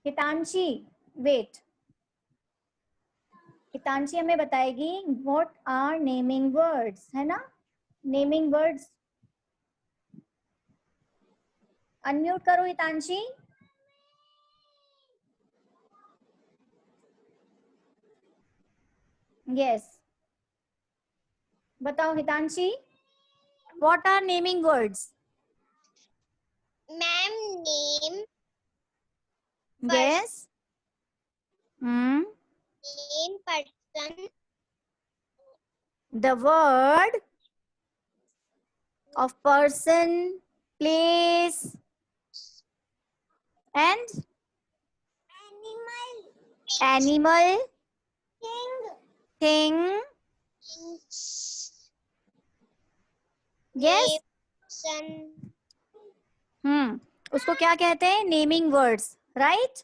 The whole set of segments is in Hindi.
हितांशी वेट, हितांशी हमें बताएगी व्हाट आर नेमिंग वर्ड्स, है ना? नेमिंग वर्ड्स अनम्यूट करो हितांशी। यस, बताओ Hitanshi, what are naming words? Ma'am name, yes, name person, the word of person, place and animal, thing. Yes. उसको क्या कहते हैं? Naming words, right?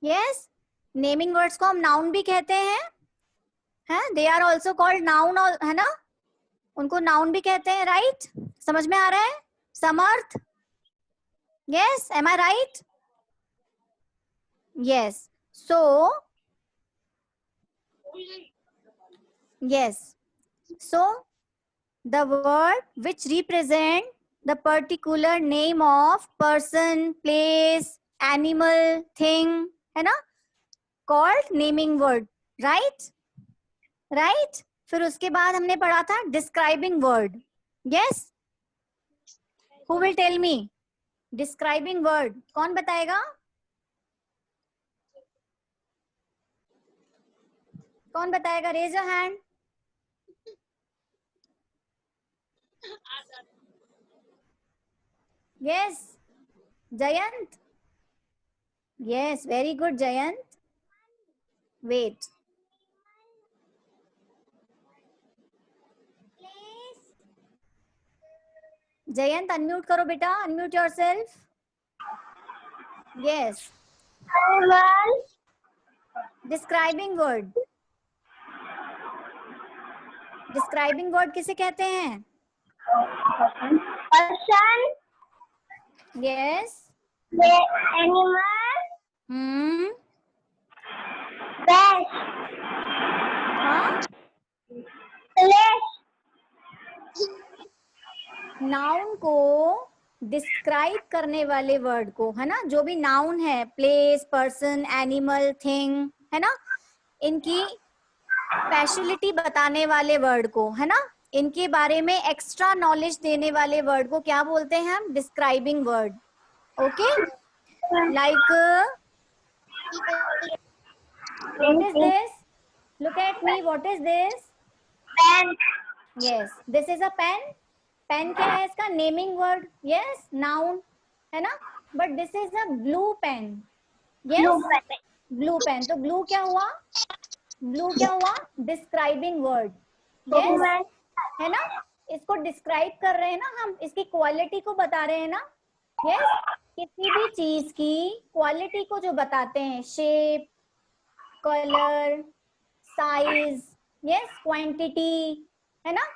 Yes, naming words को हम नाउन भी कहते हैं, they are also called noun, है ना? उनको नाउन भी कहते हैं, राइट? समझ में आ रहा है Samarth? Yes, am I right? Yes, so yes, so the word which represent the particular name of person, place, animal, thing, है ना, called naming word, right? right? फिर उसके बाद हमने पढ़ा था describing word. yes, who will tell me describing word? कौन बताएगा? कौन बताएगा? raise your hand. yes, Jayant. yes, very good Jayant. wait, Jayant unmute करो बेटा, unmute yourself. yes, describing word. describing word किसे कहते हैं? person, yes, animal, place, हाँ, place, नाउन को डिस्क्राइब करने वाले वर्ड को, है ना, जो भी नाउन है, प्लेस, पर्सन, एनिमल, थिंग, है ना, इनकी स्पेशलिटी बताने वाले वर्ड को, है ना, इनके बारे में एक्स्ट्रा नॉलेज देने वाले वर्ड को क्या बोलते हैं हम? Describing word. Okay, like what is this? look at me, what is this? pen, yes, this is a pen. Pen क्या है इसका? Naming word. यस, नाउन, है ना, but this is a blue pen. Yes, blue pen. तो ब्लू क्या हुआ? ब्लू क्या हुआ? Describing word. यस, है ना, इसको डिस्क्राइब कर रहे हैं ना हम, इसकी क्वालिटी को बता रहे हैं ना. यस, किसी भी चीज की क्वालिटी को जो बताते हैं, shape, colour, size, yes, quantity, है ना,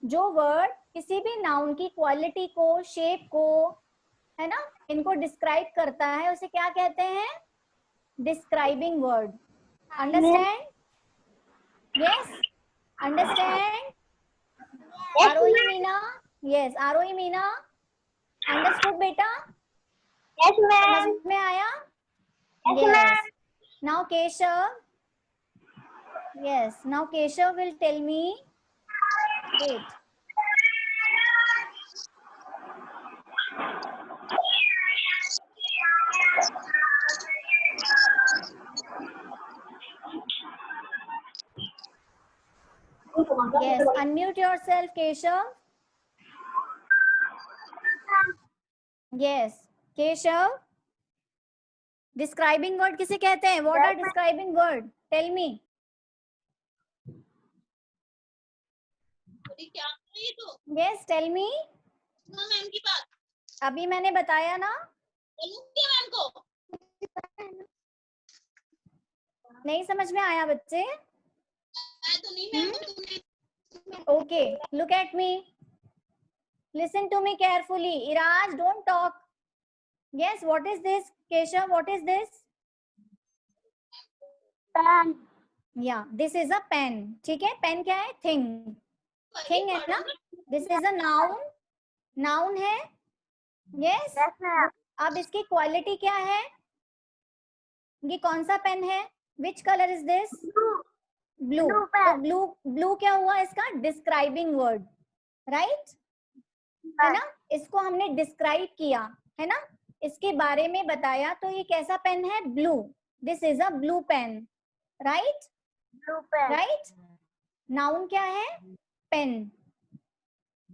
जो वर्ड किसी भी नाउन की क्वालिटी को, शेप को, है ना, इनको डिस्क्राइब करता है, उसे क्या कहते हैं? Describing word. Understand? Yes, understand? Aarohi Meena? Yes, Aarohi Meena, understood बेटा? yes ma'am, समझ में आया? yes ma'am, now Keshav. yes, now Keshav will tell me. wait, yes, unmute yourself Keshav. yes, Keshav, describing word किसे कहते हैं? what are describing word? tell me. yes, tell me. Ma'am की बात अभी मैंने बताया ना. मैम को नहीं समझ में आया बच्चे? तो नहीं ma'am. okay, look at me, listen to me carefully. Iraj, don't talk. yes, what is this? Keshav, what is this? Pen. Yeah this is a pen, ठीक है। पेन क्या है? थिंग, थिंग है ना। This is a noun, noun है। Yes, yes ma'am. अब इसकी क्वालिटी क्या है? ये कौन सा पेन है? Which colour is this? Blue. Blue तो पेन। ब्लू, ब्लू क्या हुआ इसका? डिस्क्राइबिंग वर्ड, राइट, है ना। इसको हमने डिस्क्राइब किया, है ना, इसके बारे में बताया। तो ये कैसा पेन है? Blue. This is a blue pen, right, blue pen. Right. Noun क्या है? पेन।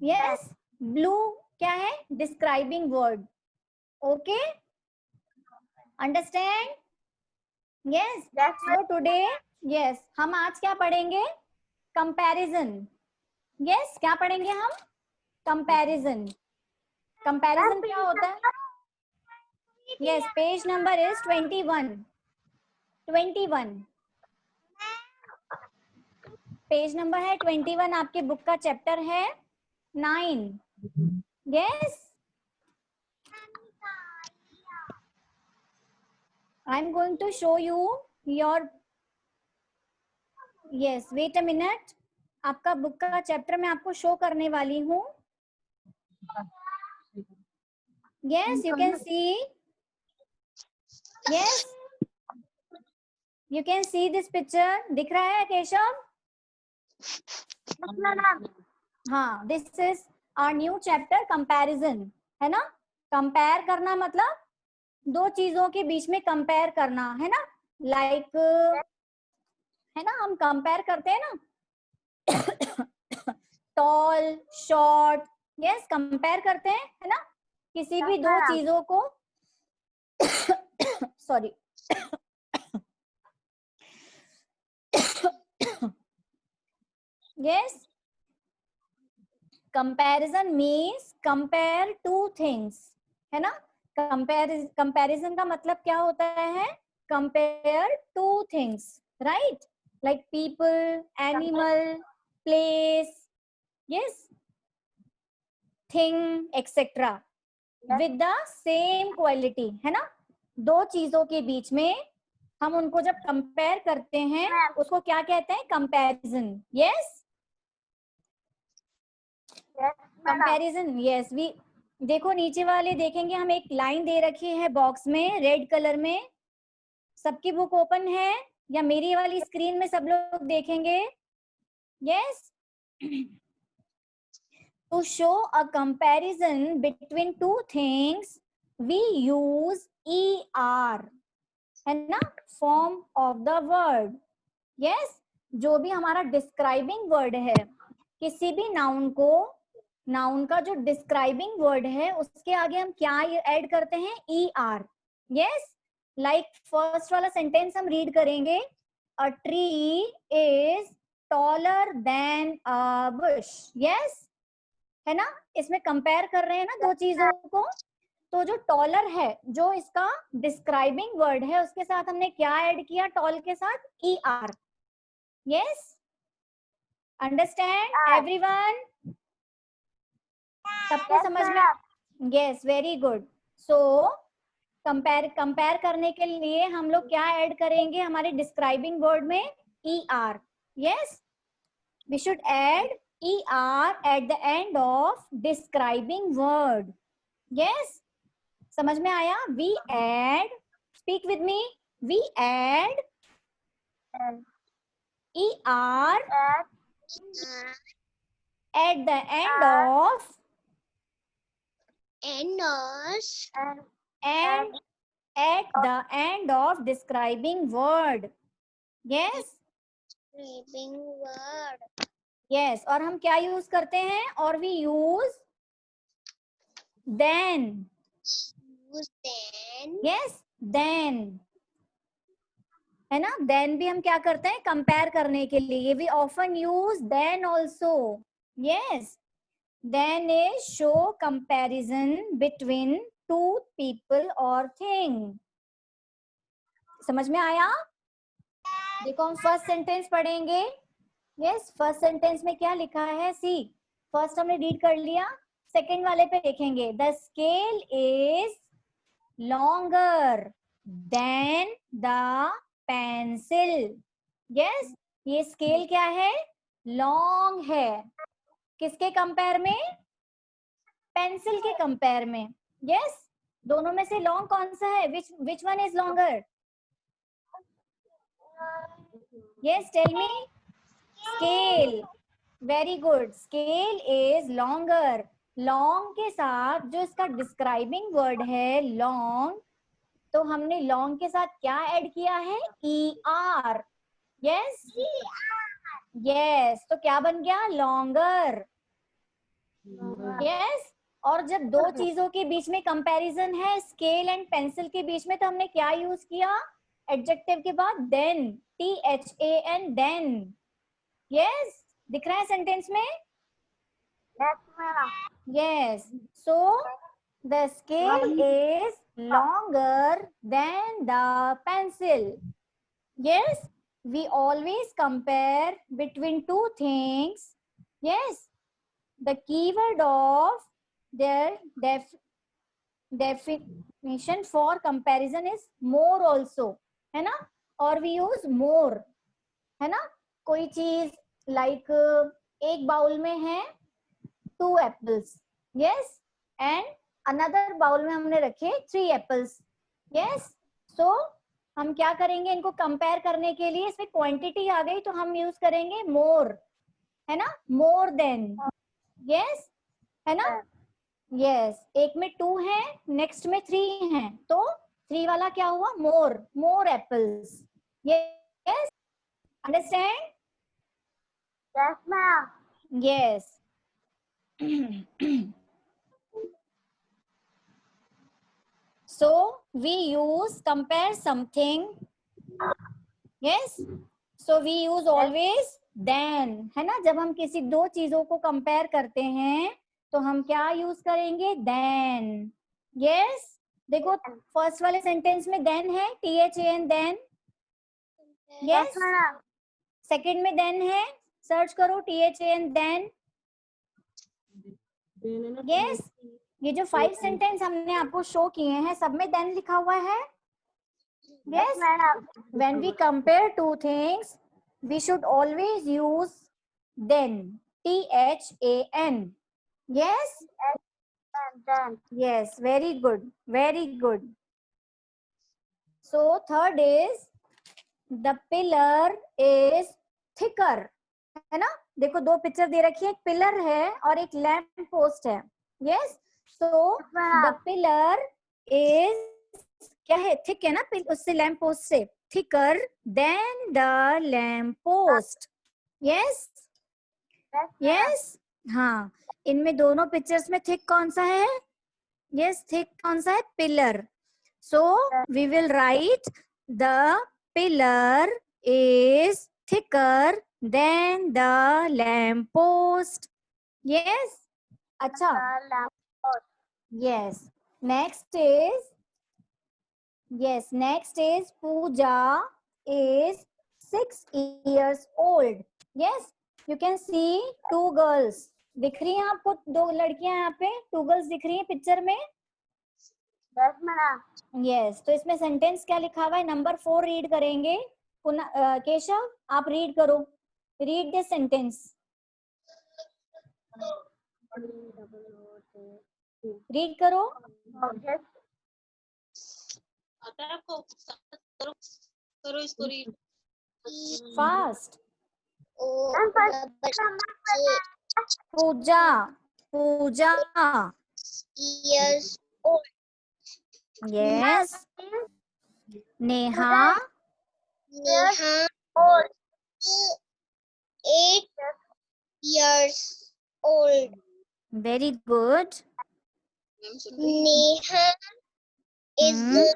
यस, ब्लू क्या है? Describing word. Okay, understand? Yes. Yes so today, yes, हम आज क्या पढ़ेंगे? कंपैरिजन। यस, क्या पढ़ेंगे हम? कंपैरिजन। कंपैरिजन क्या होता है? Yes, page number is 21, 21 page number है 21, आपके बुक का चैप्टर है 9। Yes, I am going to show you your, yes, wait a minute, आपका बुक का चैप्टर मैं आपको शो करने वाली हूँ। Yes, you can see, yes, you can see this picture, दिख रहा है केशव? हाँ, this is our new chapter comparison, है ना। कंपेयर करना मतलब दो चीजों के बीच में कंपेयर करना, है ना। लाइक है ना, हम कंपेयर करते हैं ना, टॉल, शॉर्ट, यस, कंपेयर करते हैं, है ना, किसी भी दो चीजों को। Sorry, yes, comparison means compare two things, है ना। कंपैरिजन का मतलब क्या होता है? Compare two things, right, like people, animal, place, yes, thing, etcetera, with the same quality, है ना। दो चीजों के बीच में हम उनको जब कंपेयर करते हैं उसको क्या कहते हैं? Comparison. Yes, comparison, yes. We देखो नीचे वाले देखेंगे, हम एक लाइन दे रखी है बॉक्स में रेड कलर में। सबकी बुक ओपन है या मेरी वाली स्क्रीन में सब लोग देखेंगे? Yes, to show a comparison between two things we use er, है ना, form of the word. Yes, जो भी हमारा डिस्क्राइबिंग वर्ड है, किसी भी नाउन को, नाउन का जो डिस्क्राइबिंग वर्ड है उसके आगे हम क्या ऐड करते हैं? ई आर। यस, लाइक फर्स्ट वाला सेंटेंस हम रीड करेंगे, a tree is taller than a bush. Yes, है ना, इसमें कंपेयर कर रहे हैं ना दो चीजों को। तो जो टॉलर है, जो इसका डिस्क्राइबिंग वर्ड है, उसके साथ हमने क्या ऐड किया? टॉल के साथ ई आर। Yes, understand everyone? सबको समझ में? Yes, very good. So compare करने के लिए हम लोग क्या ऐड करेंगे हमारे डिस्क्राइबिंग वर्ड में? E R. Yes, we should add ER at the end of describing word. Yes, समझ में आया? We add, speak with me, we add ER at the end of and at the end of describing word. Yes, describing word. yes, और हम क्या यूज करते हैं? और we use then. Use then. Yes, then, है ना। देन भी हम क्या करते हैं? कंपेयर करने के लिए we often use than also. Yes, than is show comparison between two people और थिंग। समझ में आया? देखो हम फर्स्ट सेंटेंस पढ़ेंगे। यस, फर्स्ट सेंटेंस में क्या लिखा है? सी, फर्स्ट हमने रीड कर लिया, सेकेंड वाले पे देखेंगे, the scale is longer than the pencil. Yes, ये स्केल क्या है? लॉन्ग है. किसके कंपेयर में? पेंसिल के कंपेयर में. यस, दोनों में से लॉन्ग कौन सा है? Which one is longer? Yes, tell me. Scale. Very good, scale is longer. Long के साथ जो इसका डिस्क्राइबिंग वर्ड है लॉन्ग, तो हमने लॉन्ग के साथ क्या ऐड किया है? ER. यस, यस, तो क्या बन गया? लॉन्गर. यस, और जब दो चीजों के बीच में कंपैरिजन है, स्केल एंड पेंसिल के बीच में, तो हमने क्या यूज किया? एडजेक्टिव के बाद देन. THAN, than. यस, दिख रहा है सेंटेंस में? Yes, so the scale is longer than the pencil. Yes, we always compare between two things. Yes, the keyword of their definition for comparison is more also, है ना? और we use more, है ना? कोई चीज like एक बाउल में है 2 apples. Yes, and another bowl में हमने रखे 3 एप्पल्स. यस, सो हम क्या करेंगे? इनको कंपेयर करने के लिए इसमें क्वांटिटी आ गई तो हम यूज करेंगे मोर, है ना? More than. यस, है ना? यस, एक में 2 है, नेक्स्ट में 3 है, तो 3 वाला क्या हुआ? More. More apples. Yes, understand? Yes, ma'am. Yes. So we use compare something. Yes, so we use always then, है ना? जब हम किसी दो चीजों को कंपेयर करते हैं तो हम क्या यूज करेंगे? then. Yes, देखो फर्स्ट वाले सेंटेंस में then है, THAN, then. Yes, ma'am. Second में then है, सर्च करो THAN, then. Yes, ये जो 5 सेंटेंस हमने आपको शो किए हैं सब में then लिखा हुआ है. Yes, Madam. when we compare two things, we should always use then. THAN. Yes, And then. yes, very good, very good. So third is the pillar is thicker, है ना? देखो दो पिक्चर दे रखी है, एक पिलर है और एक लैम्प पोस्ट है. Yes, so the pillar is क्या है? थिक है ना, उससे लैम्प पोस्ट से. Thicker than the lamp post. Yes, yes, हाँ, इनमें दोनों पिक्चर्स में थिक कौन सा है? यस, थिक कौन सा है? Pillar. So we will write the pillar is thicker than the lamp post. Yes, अच्छा. Yes, next is Yes, next is Pooja is 6 years old. Yes, you can see 2 girls. दिख रही हैं आपको 2 लड़कियां यहाँ पे? 2 girls दिख रही हैं पिक्चर में? Yes, madam. Yes, तो इसमें सेंटेंस क्या लिखा हुआ है? नंबर 4 रीड करेंगे. केशव, आप रीड करो. Read this sentence. रीड करो. Yes. आता है आपको? करो करो इसको read. Fast. Pooja. Puja. Puja. Years old. Yes. Neha. Neha. Old. 8 years old. Very good. Neha is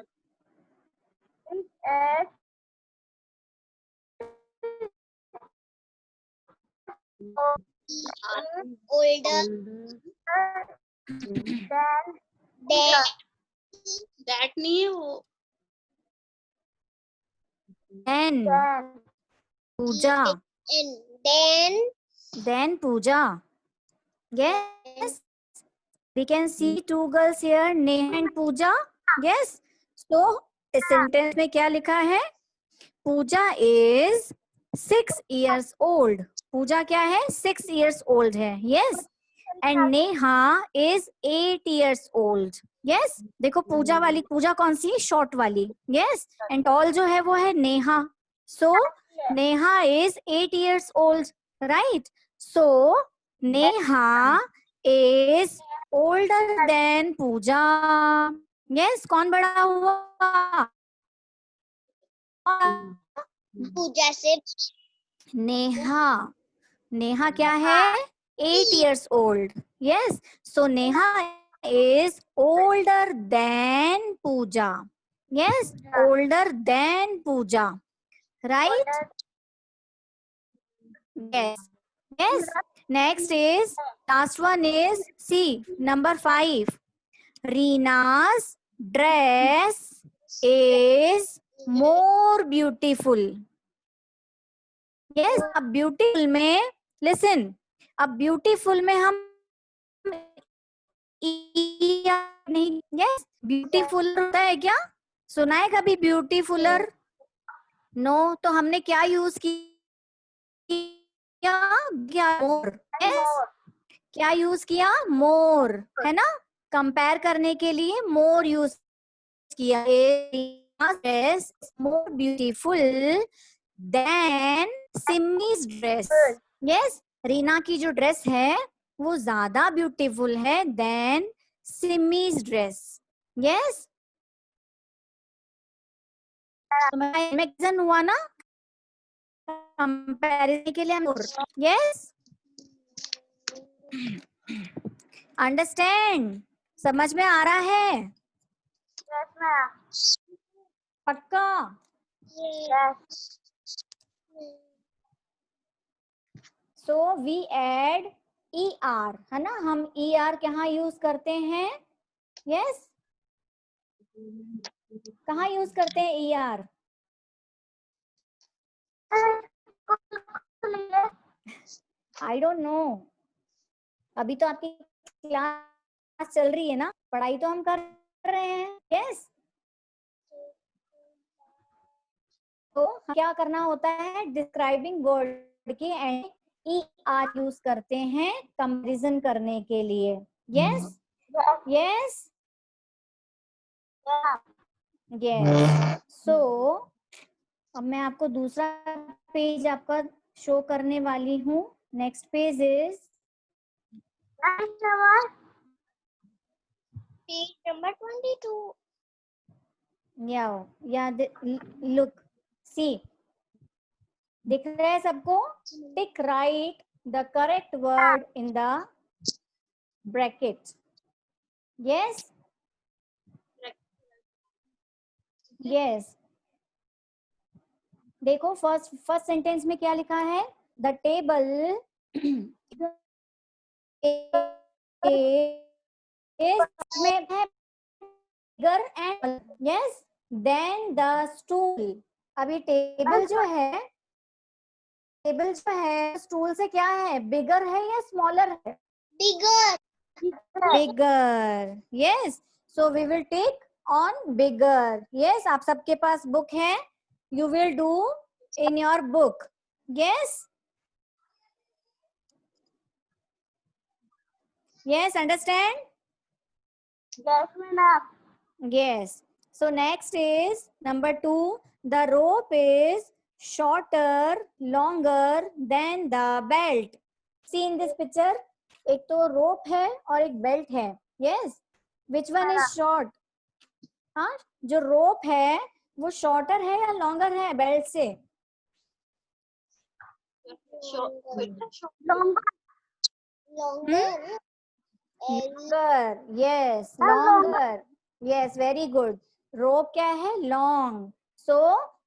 older than that नहीं है वो. Then Pooja. and Then Pooja. Yes. We can see 2 girls here, Neha and Pooja. Yes. So इस सेंटेंस में क्या लिखा है? Pooja is 6 years old. Pooja क्या है? 6 years old है. Yes. And Neha is 8 years old. Yes, देखो पूजा वाली, पूजा कौन सी? शॉर्ट वाली. यस. एंड टॉल जो है वो है Neha. So Neha is 8 years old. Right. So Neha is older than Pooja. Yes. कौन बड़ा हुआ? पूजा से नेहा. नेहा क्या है? 8 years old. Yes. So Neha is older than Pooja. Yes. Older than Pooja. Right? Yes. Yes. Next is, last one is C, number 5. Reena's dress is more beautiful. Yes. अब beautiful में listen. अब ब्यूटीफुल में हम नहीं. यस. ब्यूटीफुल होता है क्या? सुना है कभी ब्यूटीफुलर? नो. तो हमने क्या यूज किया? मोर. यस. क्या यूज किया? मोर. है ना? कंपेयर करने के लिए मोर यूज किया. Dress more beautiful than Simi's dress. Yes. Reena की जो ड्रेस है वो ज्यादा ब्यूटीफुल है देन सिमीज ड्रेस. यस. तो हुआ ना कंपैरिजन के लिए. यस. अंडरस्टैंड? समझ में आ रहा है? पक्का? So we add ER. है ना? हम ER कहाँ यूज करते हैं? यस. कहाँ यूज करते हैं ER? I don't know. अभी तो आपकी क्लास चल रही है ना, पढ़ाई तो हम कर रहे हैं. यस. तो क्या करना होता है? डिस्क्राइबिंग वर्ड के एंड ER यूज करते हैं कंपैरिजन करने के लिए. यस. यस. यस. सो अब मैं आपको दूसरा पेज आपका शो करने वाली हूँ. Next page is page number 22. या लुक सी. दिख रहा है सबको? Tick right the correct word in the bracket. Yes. Yes. देखो फर्स्ट सेंटेंस में क्या लिखा है? द टेबल में है bigger and. Yes. Then the stool. अभी टेबल जो है स्टूल से क्या है? बिगर है या स्मॉलर है? Bigger. Bigger. Yes. So we will take on bigger. Yes. आप सबके पास बुक है. You will do in your book. Yes. Yes. Understand? Yes. So next is number 2. The rope is shorter, longer than the belt. See in this picture. एक तो rope है और एक belt है. Yes. Which one is short? हाँ, जो rope है वो shorter है या longer है belt से? Longer. Longer. Yes. Longer. Yes. Very good. Rope क्या है? Long. So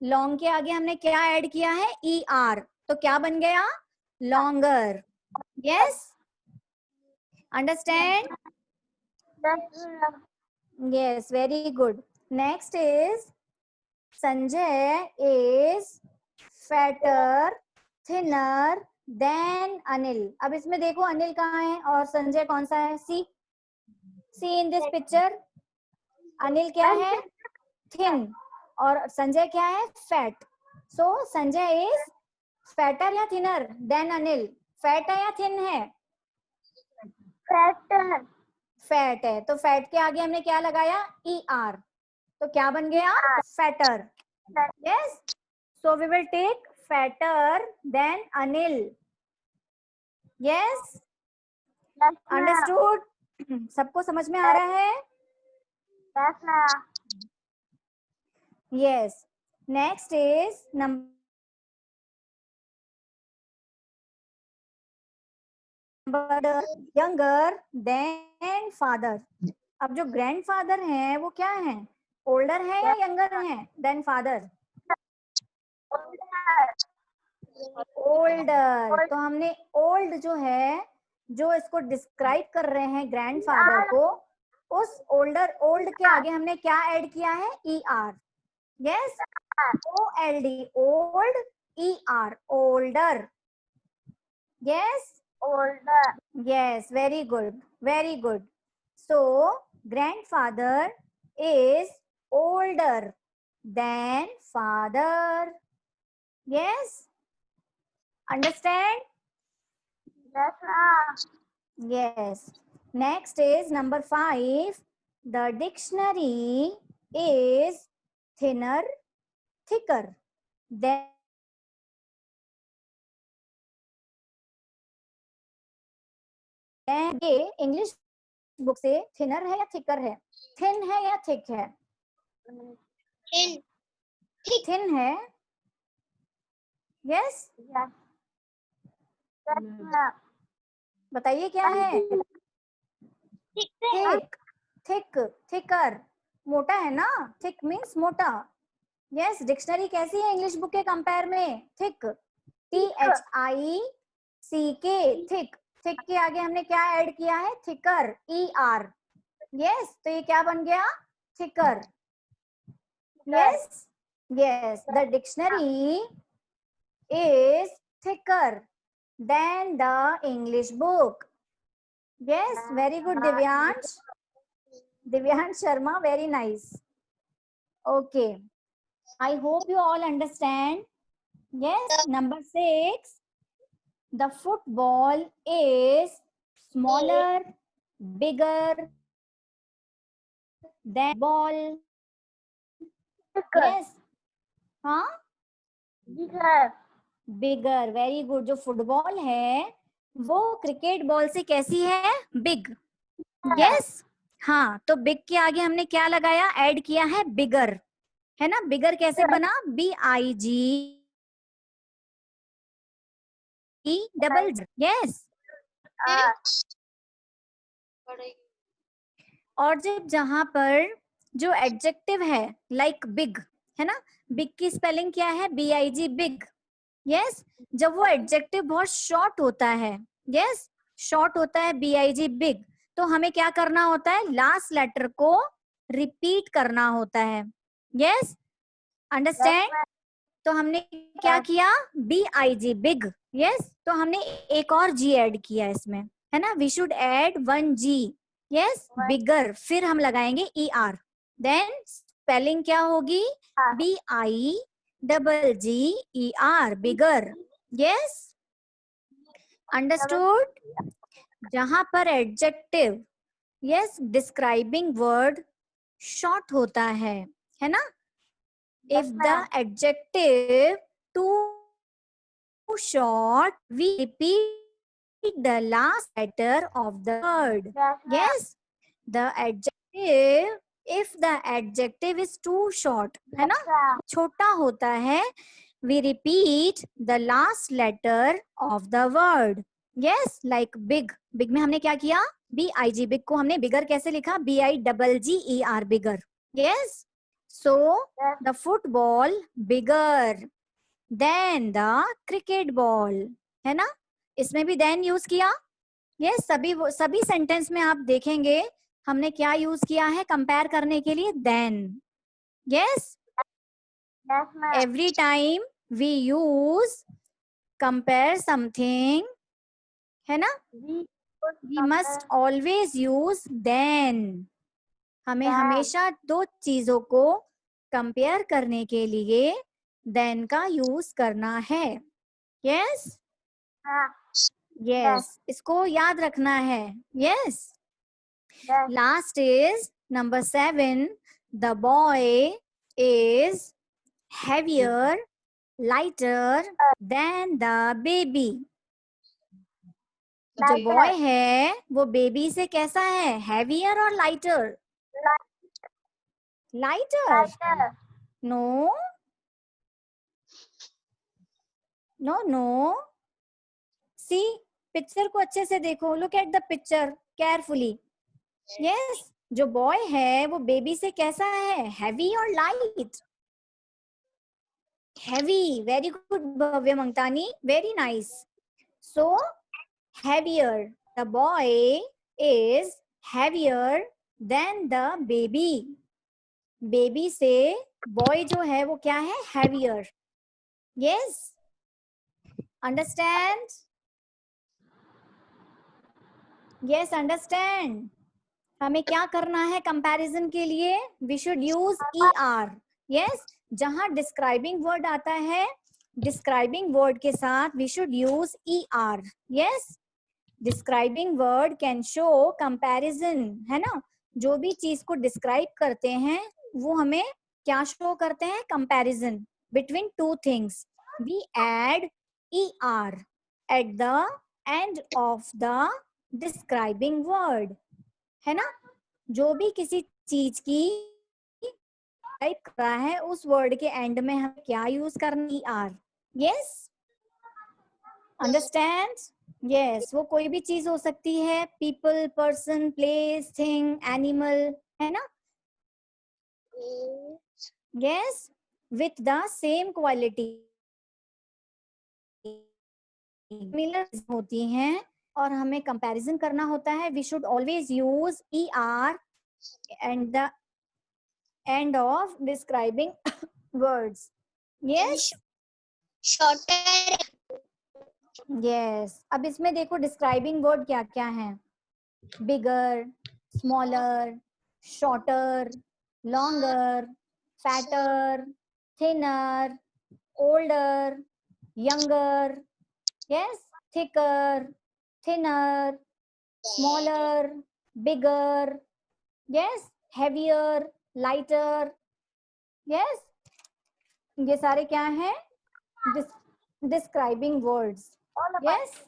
long के आगे हमने क्या ऐड किया है? ER. तो क्या बन गया? Longer. Yes. Understand? Yes. Very good. Next is Sanjay is fatter, thinner than Anil. अब इसमें देखो अनिल कहाँ है और संजय कौन सा है? See in this picture. Anil क्या है? थिन और संजय क्या है? Fat. So Sanjay is fatter या थिनर देन अनिल? फैट है या थिन है? Fatter. फैट है, तो फैट के आगे हमने क्या लगाया? ER, तो क्या बन गया? Fatter. Yes, so we will take fatter than Anil. Yes, Yes, ma'am. Understood? सबको समझ में आ रहा है? Yes, ma'am. Yes. Next is number younger than father. अब जो ग्रैंडफादर हैं वो क्या हैं? ओल्डर है या यंगर है देन फादर? ओल्डर. तो हमने ओल्ड जो है, जो इसको डिस्क्राइब कर रहे हैं ग्रैंडफादर को, उस ओल्ड के आगे हमने क्या ऐड किया है? ER. Yes, OLD, old, ER, older. Yes, Older. yes, very good, very good. So grandfather is older than father. Yes, understand? Yes, ma'am. Yes. Next is number 5. The dictionary is thinner, thicker than ये इंग्लिश बुक से थिनर है या थिकर है? थिन है या थिक है? Thin. थिन है. Yes, Yes. Yes, ma'am. बताइए क्या है? Thick. थिक, थिक, थिकर, मोटा है ना? थिक मीन्स मोटा. यस, डिक्शनरी कैसी है इंग्लिश बुक के कंपेयर में? Thick, THICK, thick. थिक के आगे हमने क्या ऐड किया है? Thicker, ER. यस, तो ये क्या बन गया? Thicker. Yes, yes, the dictionary is thicker than the English book. Yes, very good, Divyansh. Divyansh Sharma, very nice. Okay, I hope you all understand. Yes, number 6. The football is smaller, bigger than ball. Yes. हाँ, Bigger. बिगर. Very good. जो फुटबॉल है वो क्रिकेट बॉल से कैसी है? बिग. यस, हाँ, तो बिग के आगे हमने क्या लगाया? ऐड किया है बिगर, है ना? बिगर कैसे बना? BIG double. यस, और जब जहां पर जो एडजेक्टिव है लाइक बिग, है ना? बिग की स्पेलिंग क्या है? BIG, big. यस, जब वो एडजेक्टिव बहुत शॉर्ट होता है, यस, शॉर्ट होता है BIG, बिग, तो हमें क्या करना होता है? लास्ट लेटर को रिपीट करना होता है. Yes, understand? तो हमने क्या किया? BIG, big. यस, तो हमने एक और G ऐड किया इसमें, है ना? We should add 1 G. Yes, bigger. फिर हम लगाएंगे ER. देन स्पेलिंग क्या होगी? BIGGER, bigger. Yes, understood? जहां पर adjective, yes, describing word short होता है ना? If the adjective too short, we repeat the last letter of the word. Yes, the adjective, if the adjective is too short, है ना? छोटा होता है, we repeat the last letter of the word. Yes, like big. Big में हमने क्या किया? BIG, big को हमने bigger कैसे लिखा? BIGGER, bigger. Yes. So the football bigger than the cricket ball, है ना? इसमें भी then यूज किया. yes, सभी सेंटेंस में आप देखेंगे हमने क्या यूज किया है कंपेयर करने के लिए? then. yes, every time we use compare something, है ना? we must always use then. हमें हमेशा दो चीजों को कंपेयर करने के लिए देन का यूज करना है. यस हाँ. यस, इसको याद रखना है. Yes. Yes. Last is number 7. The boy is heavier, lighter than the baby. जो Lighter. बॉय है वो बेबी से कैसा है? हैवियर और lighter? Lighter. Lighter. No no no. See, picture को अच्छे से देखो. Look at the picture carefully. Yes, जो बॉय है वो बेबी से कैसा है? हैवी और light? Heavy. Very good Bhavya Mangtani, very nice. So heavier, the boy is heavier than the baby. Baby से बॉय जो है वो क्या है? heavier. Yes, understand? Yes, understand. हमें क्या करना है कंपैरिजन के लिए? We should use ER. Yes, जहां डिस्क्राइबिंग वर्ड आता है, डिस्क्राइबिंग वर्ड के साथ we should use ER. Yes, describing word can show comparison, है ना? जो भी चीज को डिस्क्राइब करते हैं वो हमें क्या शो करते हैं? Comparison between two things. We add ER at the end of the describing word, है ना? जो भी किसी चीज की डिस्क्राइब कर रहा है उस वर्ड के एंड में हम क्या यूज करना? ER. Yes, understand? यस, वो कोई भी चीज हो सकती है. People, person, place, thing, animal, है ना? Yes, with the same quality similar होती हैं और हमें कंपैरिजन करना होता है. We should always use ER and the end of describing words. Yes Shorter. Yes. अब इसमें देखो डिस्क्राइबिंग वर्ड क्या क्या है? Bigger, smaller, shorter, longer, fatter, thinner, older, younger. Yes, thicker, thinner, smaller, bigger. Yes, heavier, lighter. Yes, ये सारे क्या हैं? Describing words. यस.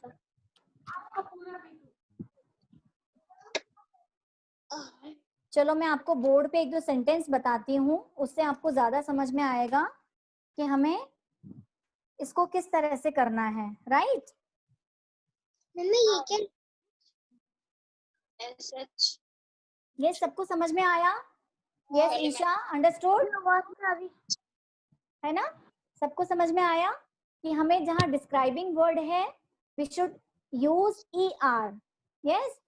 चलो मैं आपको बोर्ड पे एक दो सेंटेंस बताती हूँ, उससे आपको ज्यादा समझ में आएगा कि हमें इसको किस तरह से करना है. राइट? मम्मी ये क्या? SH. ये सबको समझ में आया? Yes Isha, understood? है ना? सबको समझ में आया कि हमें जहाँ डिस्क्राइबिंग वर्ड है we should use ER. Yes,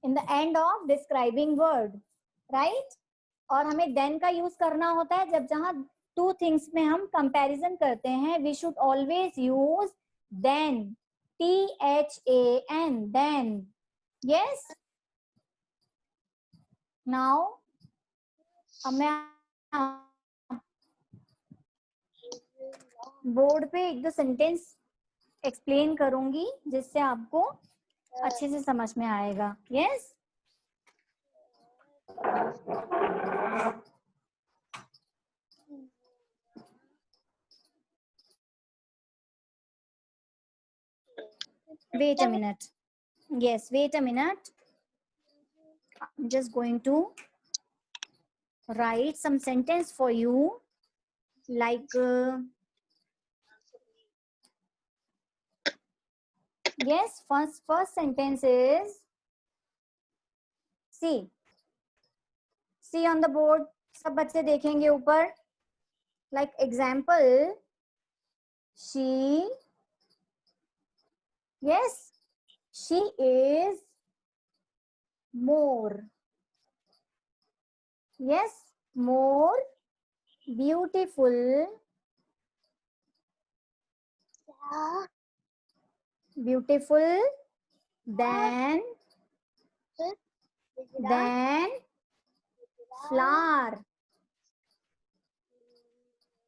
in the end of describing word. Right? और हमें देन का यूज करना होता है जब जहां टू थिंग्स में हम कंपैरिजन करते हैं. We should always use than, THAN, than. Yes. Now अब मैं बोर्ड पे एक दो सेंटेंस एक्सप्लेन करूंगी जिससे आपको अच्छे से समझ में आएगा. Yes. Wait a minute. Yes, wait a minute. I'm just going to write some sentence for you. Like, yes, first sentence is, see on the board. सब बच्चे देखेंगे ऊपर. Like example, she, yes, she is more. Yes, more beautiful. Beautiful than flower.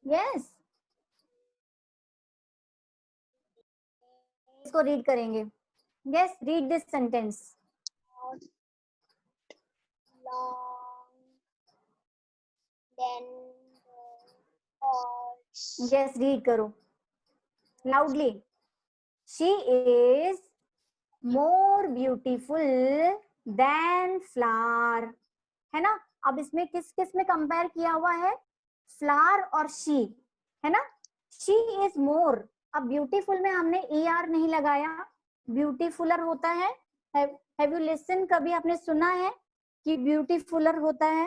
Yes, इसको रीड करेंगे. Yes, read this sentence. long than the horse. Yes, read करो loudly. She is more beautiful than flower. है ना. अब इसमें किस किस में कंपेयर किया हुआ है? फ्लावर और शी, है ना. शी इज मोर. अब ब्यूटीफुल में हमने ER नहीं लगाया, ब्यूटीफुलर होता है. हैव यू लिसन, कभी आपने सुना है कि ब्यूटीफुलर होता है?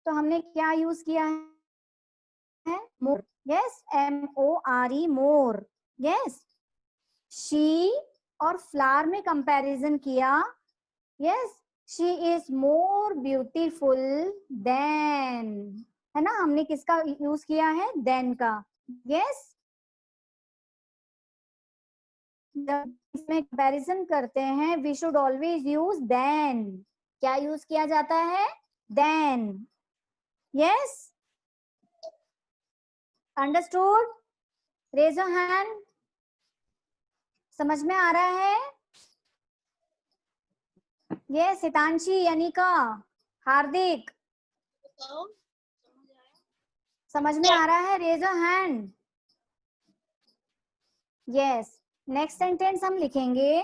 तो हमने क्या यूज किया है? More. Yes, MORE, more. Yes, she और फ्लावर में कंपैरिजन किया. Yes, she is more beautiful than, है ना. हमने किसका यूज किया है? देन का. यस, जब इसमें कंपैरिजन करते हैं we should always use than. क्या यूज किया जाता है? Than. Yes, understood? Raise your hand. समझ में आ रहा है? ये हितांशी, अनिका, हार्दिक, बताओ समझ आया? समझ में आ रहा है? Raise your hand. Yes, next sentence हम लिखेंगे.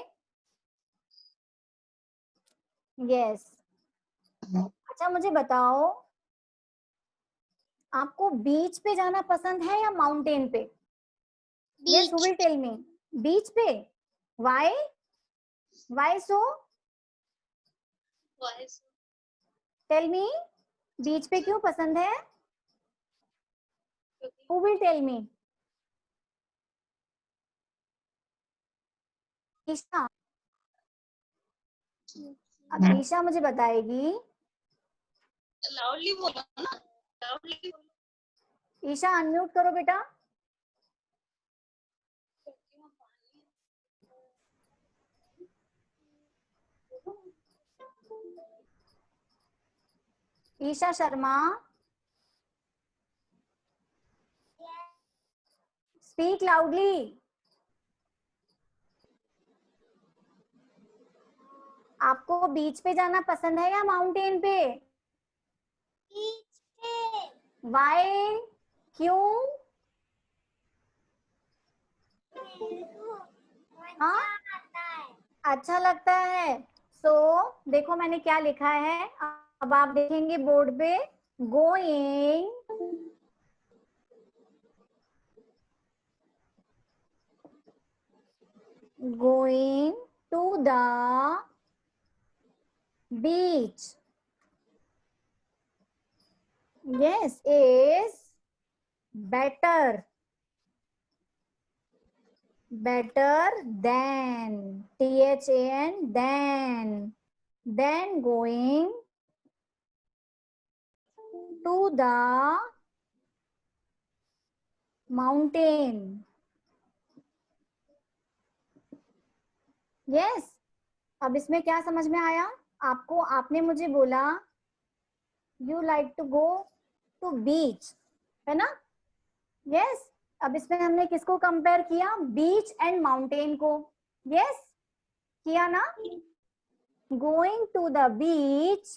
यस, अच्छा मुझे बताओ, आपको बीच पे जाना पसंद है या माउंटेन पे? Yes, who will tell me? Beach पे. Why? Why so? Wise. Tell me, beach पे क्यों पसंद है? Who will tell me? Esha. अब ईशा मुझे बताएगी. लाउडली बोलो ना, लाउडली बोलो. ईशा, अनम्यूट करो बेटा. Isha Sharma, speak loudly. आपको बीच पे जाना पसंद है या माउंटेन पे? बीच पे. वाई? क्यों? हाँ, अच्छा लगता है. सो देखो मैंने क्या लिखा है, अब आप देखेंगे बोर्ड पे. Going to the beach. Yes, is better than, than going to the mountain. Yes, अब इसमें क्या समझ में आया आपको? आपने मुझे बोला you like to go to beach, है ना. Yes, अब इसमें हमने किसको कंपेयर किया? बीच एंड माउंटेन को. Yes, किया ना. Going to the beach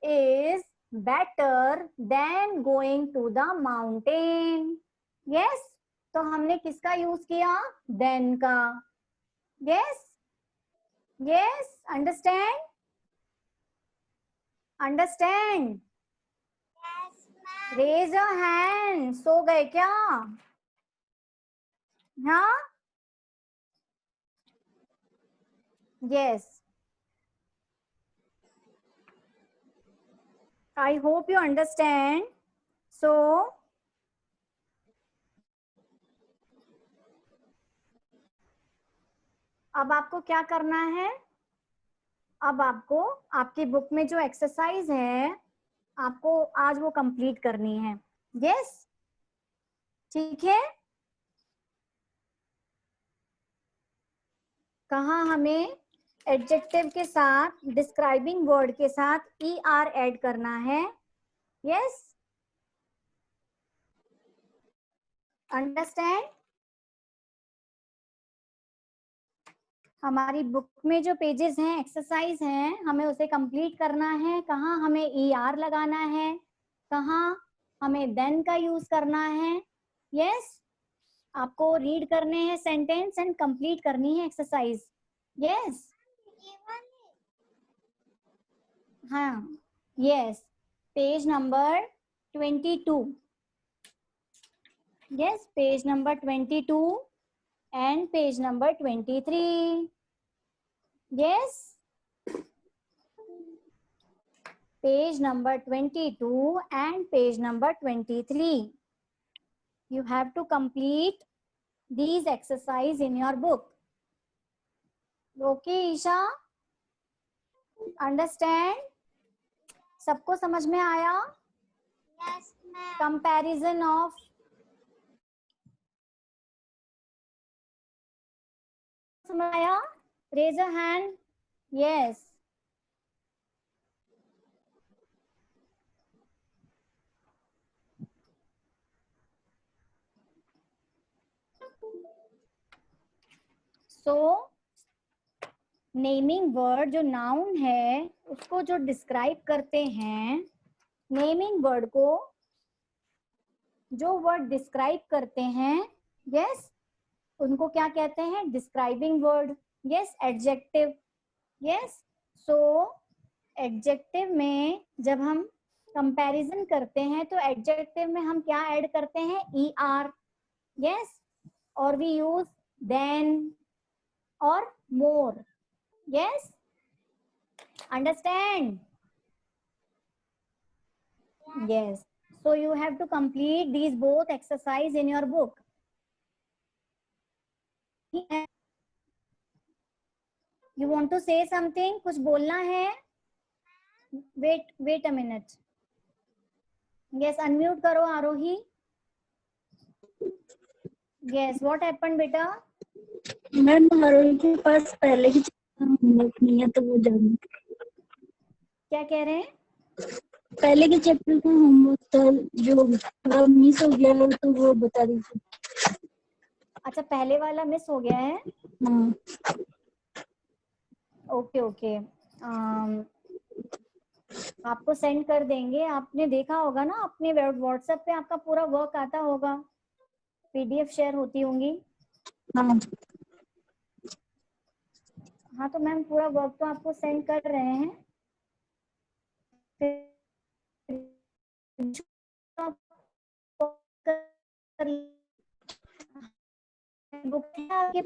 is better than going to the mountain. Yes, तो हमने किसका यूज किया? Then का. Yes, yes, understand? Understand? Yes, ma'am. Raise your hand. सो गए क्या? हाँ. Yes. I hope you understand. So, अब आपको क्या करना है? अब आपको आपकी बुक में जो एक्सरसाइज है आपको आज वो कंप्लीट करनी है. यस, ठीक है. कहाँ हमें एडजेक्टिव के साथ, डिस्क्राइबिंग वर्ड के साथ ER ऐड करना है. Yes, understand? हमारी बुक में जो पेजेस हैं, एक्सरसाइज हैं, हमें उसे कंप्लीट करना है। कहाँ हमें ER लगाना है, कहाँ हमें देन का यूज करना है। यस, आपको रीड करने हैं सेंटेंस एंड कंप्लीट करनी है एक्सरसाइज। यस, हाँ, yes, page number 22। Yes, page number 22 and page number 23. Yes, page number 22 and page number 23. You have to complete these exercise in your book. Okay, Isha? Understand? सबको समझ में आया? Yes, ma'am. Comparison of समझ आया? Raise a hand. Yes. So, naming word जो नाउन है उसको जो डिस्क्राइब करते हैं, नेमिंग वर्ड को जो वर्ड डिस्क्राइब करते हैं, यस, उनको क्या कहते हैं? Describing word. Yes, adjective. Yes, so adjective में जब हम कंपैरिजन करते हैं तो एडजेक्टिव में हम क्या ऐड करते हैं? ER। यस, और वी यूज देन और मोर। Yes, understand? Yes, so you have to complete these both exercise in your book. You want to say something? कुछ बोलना है? Wait a minute. Yes, unmute करो आरोही. Yes, what happened बेटा? मैम आरोही के पास पहले की होमवर्क नहीं है तो वो जाने। क्या कह रहे हैं? पहले के चैप्टर का होमवर्क था जो थोड़ा मिस हो गया है तो वो बता दीजिए। अच्छा, पहले वाला मिस हो गया है? हाँ। ओके, आपको सेंड कर देंगे। आपने देखा होगा ना अपने व्हाट्सएप पे, आपका पूरा वर्क आता होगा, PDF शेयर होती होंगी। हाँ हाँ, तो मैम पूरा वर्क तो आपको सेंड कर रहे हैं। बुक है आपके?